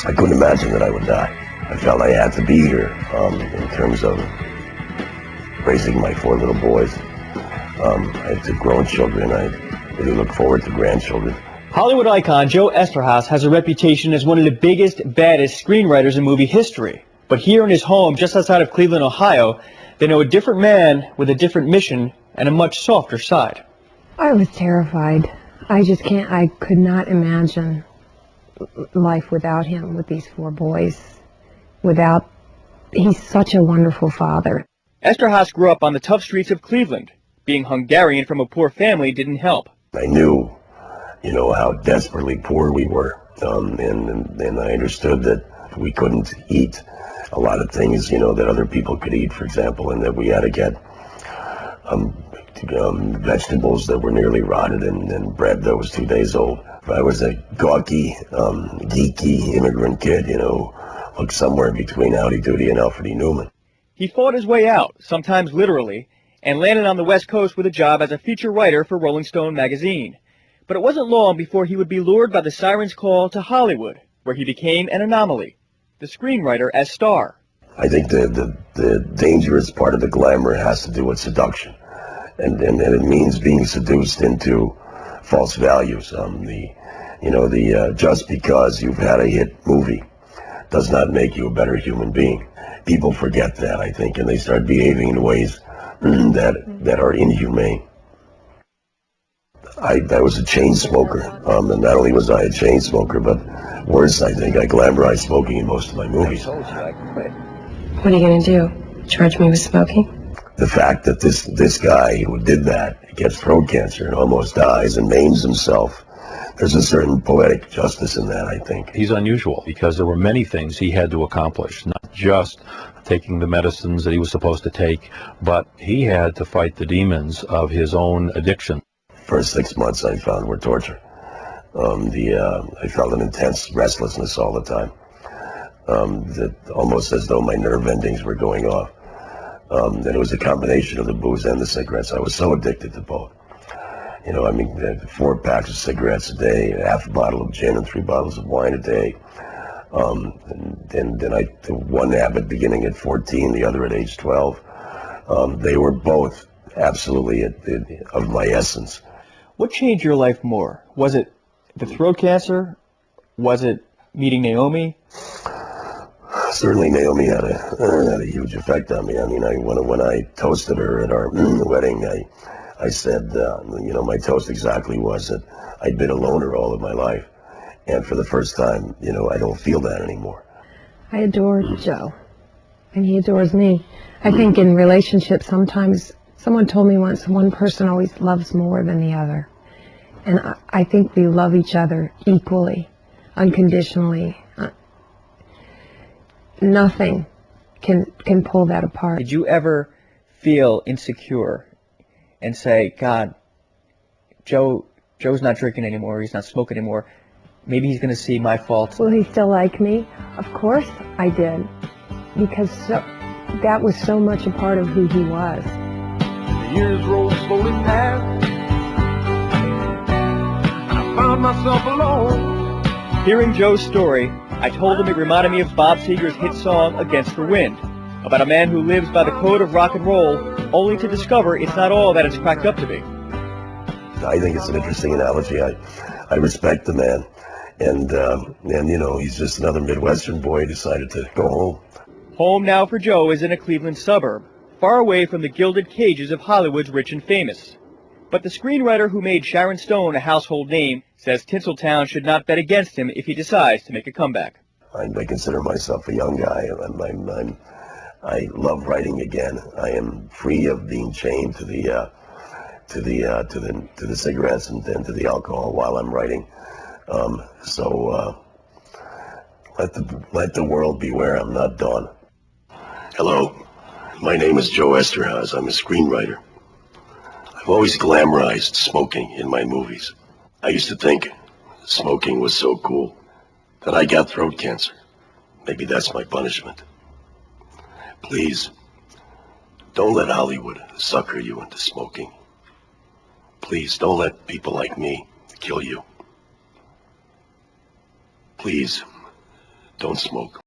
I couldn't imagine that I would die. I felt I had to be here in terms of raising my 4 little boys. I have 2 grown children. I really look forward to grandchildren. Hollywood icon Joe Eszterhas has a reputation as one of the biggest, baddest screenwriters in movie history. But here in his home, just outside of Cleveland, Ohio, they know a different man with a different mission and a much softer side. I was terrified. I could not imagine life without him, with these 4 boys. He's such a wonderful father. Eszterhas grew up on the tough streets of Cleveland. Being Hungarian from a poor family didn't help. I knew, how desperately poor we were, and I understood that we couldn't eat a lot of things, that other people could eat, for example, and that we had to get vegetables that were nearly rotted and bread that was 2 days old. I was a gawky, geeky immigrant kid, like somewhere between Howdy Doody and Alfred E. Newman. He fought his way out, sometimes literally, and landed on the West Coast with a job as a feature writer for Rolling Stone magazine. But it wasn't long before he would be lured by the siren's call to Hollywood, where he became an anomaly, the screenwriter as star. I think the dangerous part of the glamour has to do with seduction, and it means being seduced into false values. Just because you've had a hit movie does not make you a better human being. People forget that, I think, and they start behaving in ways that are inhumane. I was a chain smoker, and not only was I a chain smoker, but worse, I think I glamorized smoking in most of my movies. I told you I quit. What are you going to do? Charge me with smoking? The fact that this guy who did that gets throat cancer and almost dies and maims himself, there's a certain poetic justice in that, I think. He's unusual because there were many things he had to accomplish, not just taking the medicines that he was supposed to take, but he had to fight the demons of his own addiction. First 6 months I found were torture. I felt an intense restlessness all the time, almost as though my nerve endings were going off. And it was a combination of the booze and the cigarettes. I was so addicted to both. 4 packs of cigarettes a day, half a bottle of gin and 3 bottles of wine a day. Then one habit beginning at 14, the other at age 12. They were both absolutely of my essence. What changed your life more? Was it the throat cancer? Was it meeting Naomi? Certainly Naomi had a huge effect on me. I mean, when I toasted her at our wedding, I said, my toast exactly was that I'd been a loner all of my life. And for the first time, I don't feel that anymore. I adore Joe, and he adores me. I think in relationships, sometimes, someone told me once, one person always loves more than the other. And I think we love each other equally, unconditionally. Nothing can pull that apart. Did you ever feel insecure and say, God, Joe's not drinking anymore, he's not smoking anymore, maybe he's going to see my faults? Will he still like me? Of course I did, because that was so much a part of who he was. The years rolled slowly past, I found myself alone. Hearing Joe's story, I told him it reminded me of Bob Seger's hit song, Against the Wind, about a man who lives by the code of rock and roll, only to discover it's not all that it's cracked up to be. I think it's an interesting analogy. I respect the man, and he's just another Midwestern boy who decided to go home. Home now for Joe is in a Cleveland suburb, far away from the gilded cages of Hollywood's rich and famous. But the screenwriter who made Sharon Stone a household name says Tinseltown should not bet against him if he decides to make a comeback. I consider myself a young guy. I love writing again. I am free of being chained to the cigarettes and to the alcohol while I'm writing. So let the world beware. I'm not done. Hello, my name is Joe Eszterhas. I'm a screenwriter. I've always glamorized smoking in my movies. I used to think smoking was so cool that I got throat cancer. Maybe that's my punishment. Please, don't let Hollywood sucker you into smoking. Please, don't let people like me kill you. Please, don't smoke.